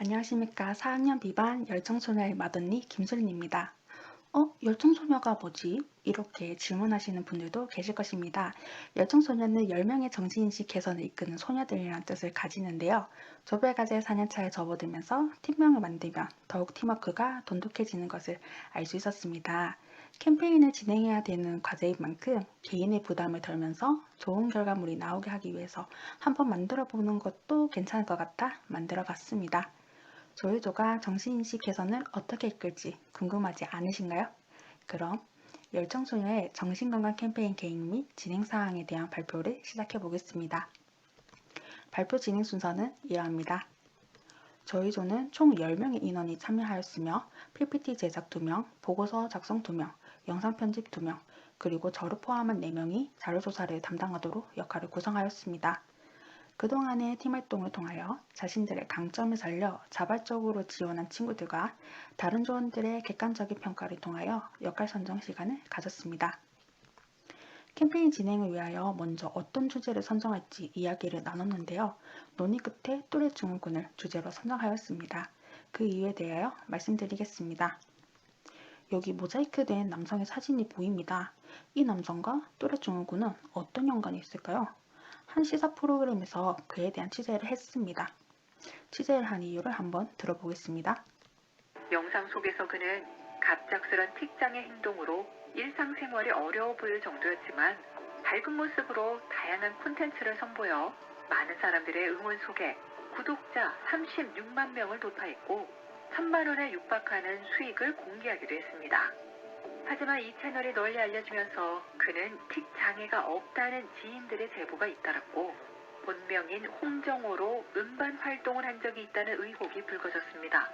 안녕하십니까. 4학년 B반 열정소녀의 맏언니 김솔린입니다. 열정소녀가 뭐지? 이렇게 질문하시는 분들도 계실 것입니다. 열정소녀는 10명의 정신인식 개선을 이끄는 소녀들이라는 뜻을 가지는데요. 조별과제 4년차에 접어들면서 팀명을 만들면 더욱 팀워크가 돈독해지는 것을 알 수 있었습니다. 캠페인을 진행해야 되는 과제인 만큼 개인의 부담을 덜면서 좋은 결과물이 나오게 하기 위해서 한번 만들어 보는 것도 괜찮을 것 같아 만들어 봤습니다. 조유조가 정신인식 개선을 어떻게 이끌지 궁금하지 않으신가요? 그럼 열정소녀의 정신건강 캠페인 계획 및 진행 사항에 대한 발표를 시작해 보겠습니다. 발표 진행 순서는 이러합니다. 저희조는 총 10명의 인원이 참여하였으며 PPT 제작 2명, 보고서 작성 2명, 영상 편집 2명, 그리고 저를 포함한 4명이 자료조사를 담당하도록 역할을 구성하였습니다. 그동안의 팀활동을 통하여 자신들의 강점을 살려 자발적으로 지원한 친구들과 다른 조원들의 객관적인 평가를 통하여 역할 선정 시간을 가졌습니다. 캠페인 진행을 위하여 먼저 어떤 주제를 선정할지 이야기를 나눴는데요. 논의 끝에 또래 증후군을 주제로 선정하였습니다. 그 이유에 대하여 말씀드리겠습니다. 여기 모자이크된 남성의 사진이 보입니다. 이 남성과 또래 증후군은 어떤 연관이 있을까요? 한 시사 프로그램에서 그에 대한 취재를 했습니다. 취재를 한 이유를 한번 들어보겠습니다. 영상 속에서 그는 갑작스런 틱장의 행동으로 일상생활이 어려워 보일 정도였지만 밝은 모습으로 다양한 콘텐츠를 선보여 많은 사람들의 응원 속에 구독자 36만 명을 돌파했고 1,000만 원에 육박하는 수익을 공개하기도 했습니다. 하지만 이 채널이 널리 알려지면서 그는 틱 장애가 없다는 지인들의 제보가 잇따랐고 본명인 홍정호로 음반 활동을 한 적이 있다는 의혹이 불거졌습니다.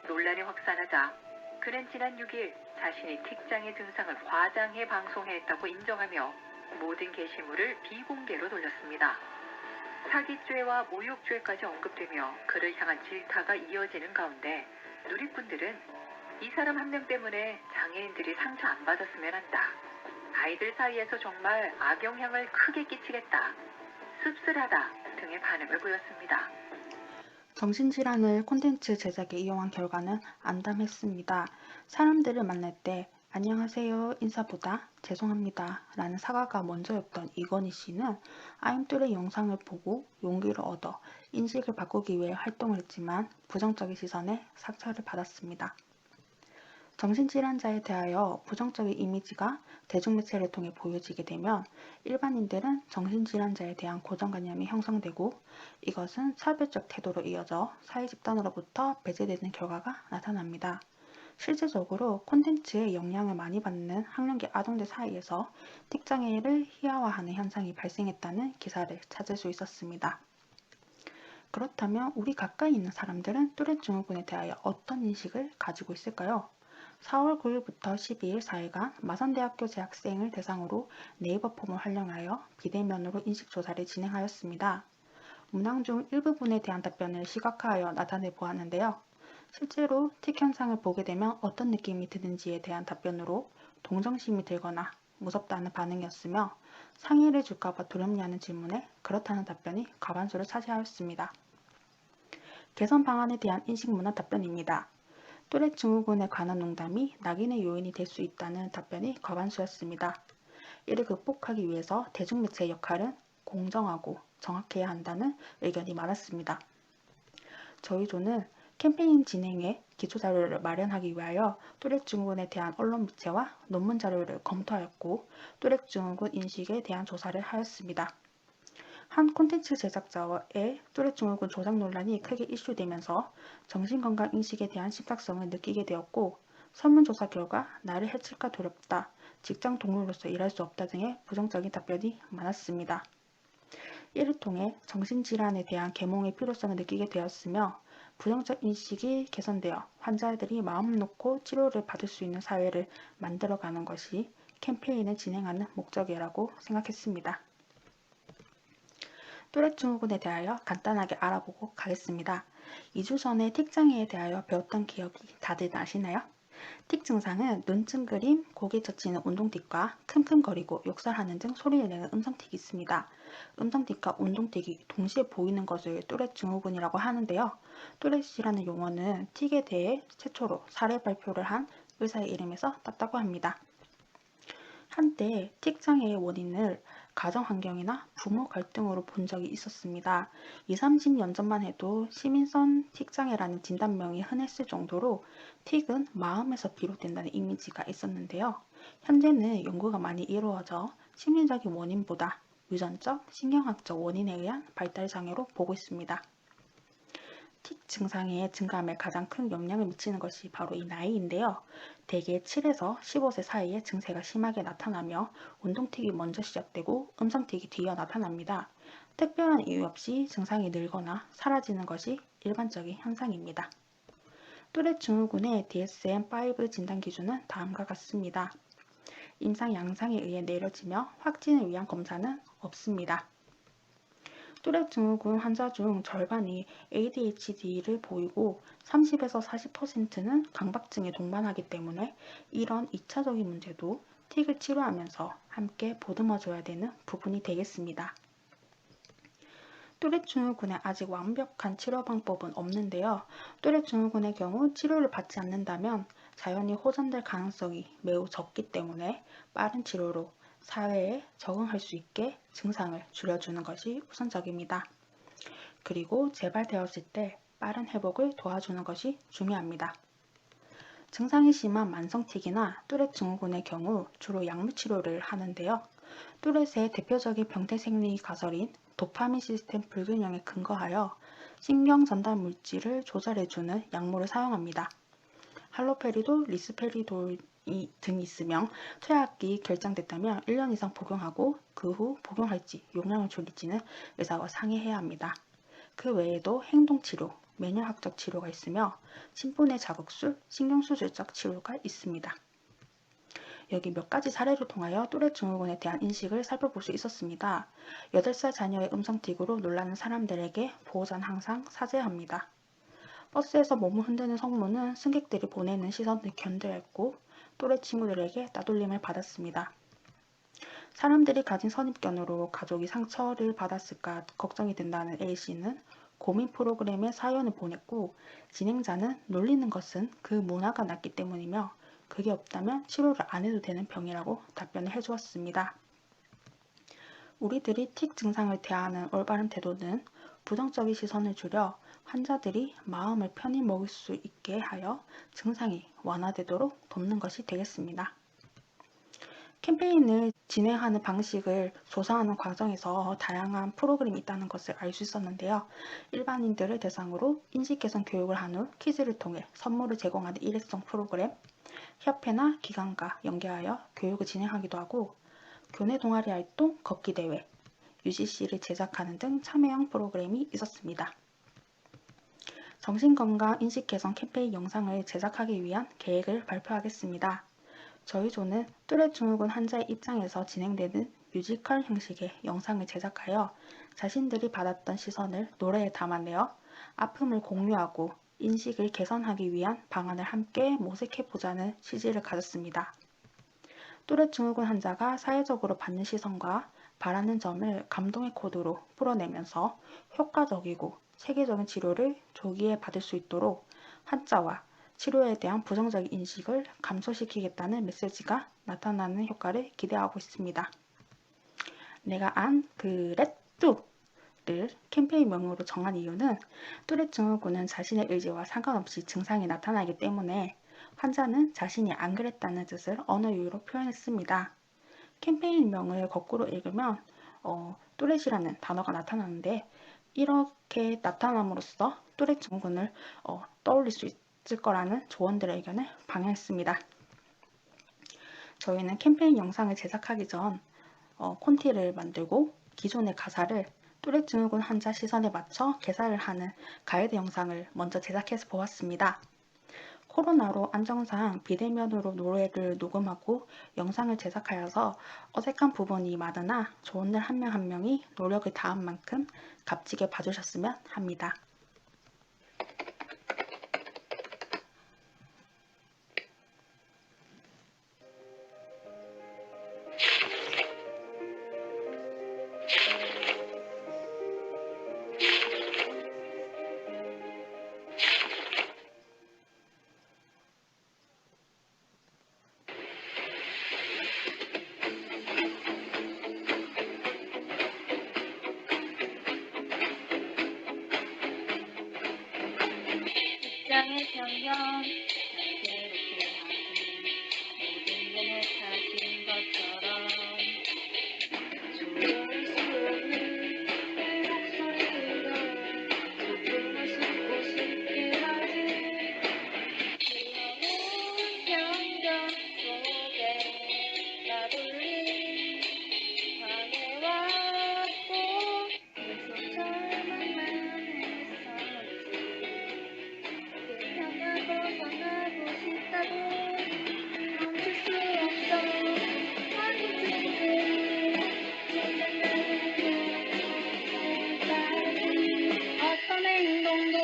논란이 확산하자 그는 지난 6일 자신이 틱장애 증상을 과장해 방송했다고 인정하며 모든 게시물을 비공개로 돌렸습니다. 사기죄와 모욕죄까지 언급되며 그를 향한 질타가 이어지는 가운데 누리꾼들은 이 사람 한 명 때문에 장애인들이 상처 안 받았으면 한다. 아이들 사이에서 정말 악영향을 크게 끼치겠다. 씁쓸하다 등의 반응을 보였습니다. 정신질환을 콘텐츠 제작에 이용한 결과는 안담했습니다. 사람들을 만날 때 안녕하세요 인사보다 죄송합니다 라는 사과가 먼저였던 이건희 씨는 아임돌의 영상을 보고 용기를 얻어 인식을 바꾸기 위해 활동을 했지만 부정적인 시선에 상처를 받았습니다. 정신질환자에 대하여 부정적인 이미지가 대중매체를 통해 보여지게 되면 일반인들은 정신질환자에 대한 고정관념이 형성되고 이것은 차별적 태도로 이어져 사회집단으로부터 배제되는 결과가 나타납니다. 실제적으로 콘텐츠에 영향을 많이 받는 학령기 아동들 사이에서 틱장애를 희화화하는 현상이 발생했다는 기사를 찾을 수 있었습니다. 그렇다면 우리 가까이 있는 사람들은 또래 증후군에 대하여 어떤 인식을 가지고 있을까요? 4월 9일부터 12일 4일간 마산대학교 재학생을 대상으로 네이버 폼을 활용하여 비대면으로 인식조사를 진행하였습니다. 문항 중 일부분에 대한 답변을 시각화하여 나타내 보았는데요. 실제로 틱 현상을 보게 되면 어떤 느낌이 드는지에 대한 답변으로 동정심이 들거나 무섭다는 반응이었으며 상해를 줄까봐 두렵냐는 질문에 그렇다는 답변이 과반수를 차지하였습니다. 개선 방안에 대한 인식문화 답변입니다. 또래 증후군에 관한 농담이 낙인의 요인이 될 수 있다는 답변이 과반수였습니다. 이를 극복하기 위해서 대중매체의 역할은 공정하고 정확해야 한다는 의견이 많았습니다. 저희 조는 캠페인 진행에 기초자료를 마련하기 위하여 또래 증후군에 대한 언론 매체와 논문 자료를 검토하였고 또래 증후군 인식에 대한 조사를 하였습니다. 한 콘텐츠 제작자의 또래 증후군 조작 논란이 크게 이슈되면서 정신건강 인식에 대한 심각성을 느끼게 되었고 설문조사 결과 나를 해칠까 두렵다, 직장 동료로서 일할 수 없다 등의 부정적인 답변이 많았습니다. 이를 통해 정신질환에 대한 계몽의 필요성을 느끼게 되었으며 부정적 인식이 개선되어 환자들이 마음 놓고 치료를 받을 수 있는 사회를 만들어가는 것이 캠페인을 진행하는 목적이라고 생각했습니다. 또래 증후군에 대하여 간단하게 알아보고 가겠습니다. 2주 전에 틱장애에 대하여 배웠던 기억이 다들 나시나요? 틱 증상은 눈 찡그림, 고개 젖히는 운동틱과 킁킁거리고 욕설하는 등 소리를 내는 음성틱이 있습니다. 음성틱과 운동틱이 동시에 보이는 것을 뚜렛 증후군이라고 하는데요. 뚜렛이라는 용어는 틱에 대해 최초로 사례 발표를 한 의사의 이름에서 땄다고 합니다. 한때 틱 장애의 원인을 가정 환경이나 부모 갈등으로 본 적이 있었습니다. 20, 30년 전만 해도 시민성 틱 장애라는 진단명이 흔했을 정도로 틱은 마음에서 비롯된다는 이미지가 있었는데요. 현재는 연구가 많이 이루어져 심리적인 원인보다 유전적, 신경학적 원인에 의한 발달 장애로 보고 있습니다. 틱 증상의 증감에 가장 큰 영향을 미치는 것이 바로 이 나이인데요. 대개 7에서 15세 사이에 증세가 심하게 나타나며 운동틱이 먼저 시작되고 음성틱이 뒤이어 나타납니다. 특별한 이유 없이 증상이 늘거나 사라지는 것이 일반적인 현상입니다. 뚜렛 증후군의 DSM-5 진단 기준은 다음과 같습니다. 임상 양상에 의해 내려지며 확진을 위한 검사는 없습니다. 뚜렛 증후군 환자 중 절반이 ADHD를 보이고 30에서 40%는 강박증에 동반하기 때문에 이런 2차적인 문제도 틱을 치료하면서 함께 보듬어줘야 되는 부분이 되겠습니다. 뚜렛 증후군에 아직 완벽한 치료 방법은 없는데요. 뚜렛 증후군의 경우 치료를 받지 않는다면 자연히 호전될 가능성이 매우 적기 때문에 빠른 치료로 사회에 적응할 수 있게 증상을 줄여주는 것이 우선적입니다. 그리고 재발되었을 때 빠른 회복을 도와주는 것이 중요합니다. 증상이 심한 만성틱이나 뚜렛 증후군의 경우 주로 약물 치료를 하는데요. 뚜렛의 대표적인 병태 생리 가설인 도파민 시스템 불균형에 근거하여 신경 전달 물질을 조절해주는 약물을 사용합니다. 할로페리돌, 리스페리돌 등이 있으며 투약이 결정됐다면 1년 이상 복용하고 그 후 복용할지 용량을 줄일지는 의사와 상의해야 합니다. 그 외에도 행동치료, 매뉴학적 치료가 있으며 침분의 자극술, 신경수술적 치료가 있습니다. 여기 몇 가지 사례를 통하여 뚜렛 증후군에 대한 인식을 살펴볼 수 있었습니다. 8살 자녀의 음성틱으로 놀라는 사람들에게 보호자는 항상 사죄합니다. 버스에서 몸을 흔드는 성모는 승객들이 보내는 시선을 견뎌야 했고 또래 친구들에게 따돌림을 받았습니다. 사람들이 가진 선입견으로 가족이 상처를 받았을까 걱정이 된다는 A씨는 고민 프로그램에 사연을 보냈고 진행자는 놀리는 것은 그 문화가 낫기 때문이며 그게 없다면 치료를 안 해도 되는 병이라고 답변을 해주었습니다. 우리들이 틱 증상을 대하는 올바른 태도는 부정적인 시선을 줄여 환자들이 마음을 편히 먹을 수 있게 하여 증상이 완화되도록 돕는 것이 되겠습니다. 캠페인을 진행하는 방식을 조사하는 과정에서 다양한 프로그램이 있다는 것을 알 수 있었는데요. 일반인들을 대상으로 인식 개선 교육을 한 후 퀴즈를 통해 선물을 제공하는 일회성 프로그램, 협회나 기관과 연계하여 교육을 진행하기도 하고 교내 동아리 활동, 걷기 대회, UGC를 제작하는 등 참여형 프로그램이 있었습니다. 정신건강 인식 개선 캠페인 영상을 제작하기 위한 계획을 발표하겠습니다. 저희 조는 뚜렛 증후군 환자의 입장에서 진행되는 뮤지컬 형식의 영상을 제작하여 자신들이 받았던 시선을 노래에 담아내어 아픔을 공유하고 인식을 개선하기 위한 방안을 함께 모색해보자는 취지를 가졌습니다. 뚜렛 증후군 환자가 사회적으로 받는 시선과 바라는 점을 감동의 코드로 풀어내면서 효과적이고 체계적인 치료를 조기에 받을 수 있도록 환자와 치료에 대한 부정적인 인식을 감소시키겠다는 메시지가 나타나는 효과를 기대하고 있습니다. 내가 안 그랬뚜를 캠페인명으로 정한 이유는 뚜렛 증후군은 자신의 의지와 상관없이 증상이 나타나기 때문에 환자는 자신이 안 그랬다는 뜻을 언어유희로 표현했습니다. 캠페인명을 거꾸로 읽으면 뚜렛이라는 단어가 나타나는데 이렇게 나타남으로써 뚜렛 증후군을 떠올릴 수 있을 거라는 조언들의 의견을 방영했습니다. 저희는 캠페인 영상을 제작하기 전 콘티를 만들고 기존의 가사를 뚜렛 증후군 환자 시선에 맞춰 개사를 하는 가이드 영상을 먼저 제작해서 보았습니다. 코로나로 안정상 비대면으로 노래를 녹음하고 영상을 제작하여서 어색한 부분이 많으나 조언들 한 명 한 명이 노력을 다한 만큼 값지게 봐주셨으면 합니다. 직장의 편견, 상태로 모든 게 내 탓인 것처럼 조용히 수없는 내 목소리 들려 조금을 숨고 싶긴 하지. 귀여운 편견 속에 나돌린 방해왔고 계속 절망만 했었지. 그 편견 벗어나고 싶다고 멈출 수 없어. 한국 친구들이 생각나는 때까지 어떤 행동도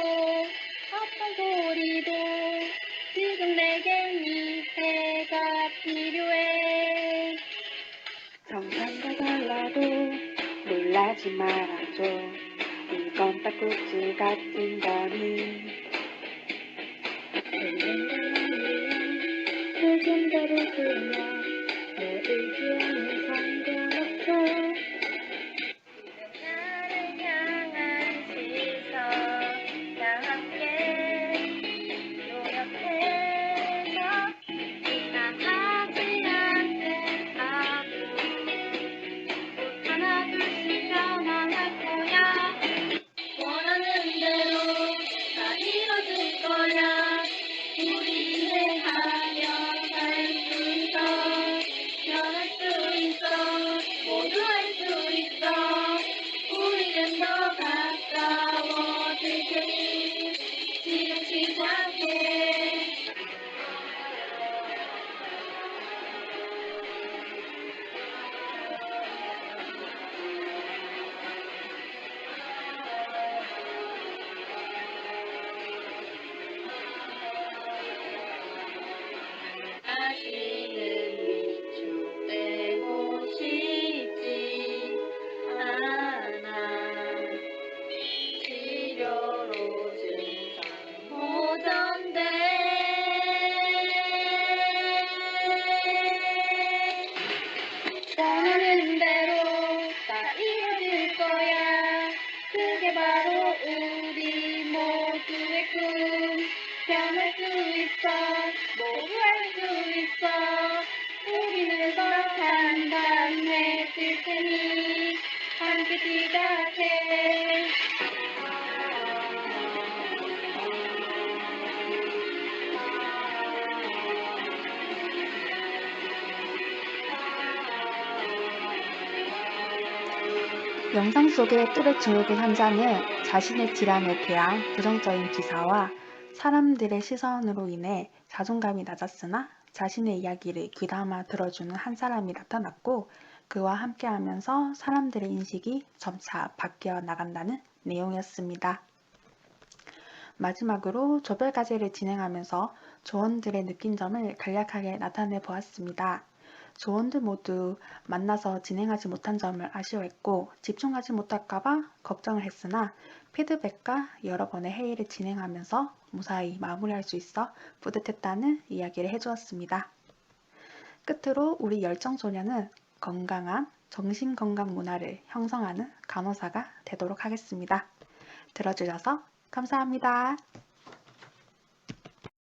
어떤 소리도 지금 내겐 이해가 필요해. 정상과 달라도 놀라지 말아줘. 이건 딱꼭지 같은 거니. 조금 더 웃으며 내 의지에는 상관없어. 나를 향한 시선 다 함께 노력해서 이상하지 않겠다고 곧 하나 둘씩 변화할 거야. 원하는 대로 다 이뤄질 거야. 우리 이해하며 갈 수 있어. 변할 수 있어. 모두 할 수 있어. 우리는 더 가까워질 테니 지금 시작해. 다시는 위축되고 싶지 않아. 치료로 증상 호전돼. 원하는 대로 다 이루어질 거야. 그게 바로 우리 모두의 꿈. 변할 수 있어. 모두 할 수 있어. 우리는 더 단단해질 테니 함께 시작해. 영상 속의 뚜레 증후군 환자는 자신의 질환에 대한 부정적인 기사와 사람들의 시선으로 인해 자존감이 낮았으나 자신의 이야기를 귀담아 들어주는 한 사람이 나타났고, 그와 함께하면서 사람들의 인식이 점차 바뀌어 나간다는 내용이었습니다. 마지막으로 조별과제를 진행하면서 조원들의 느낀 점을 간략하게 나타내 보았습니다. 조원들 모두 만나서 진행하지 못한 점을 아쉬워했고 집중하지 못할까봐 걱정을 했으나 피드백과 여러 번의 회의를 진행하면서 무사히 마무리할 수 있어 뿌듯했다는 이야기를 해주었습니다. 끝으로 우리 열정소녀는 건강한 정신건강 문화를 형성하는 간호사가 되도록 하겠습니다. 들어주셔서 감사합니다.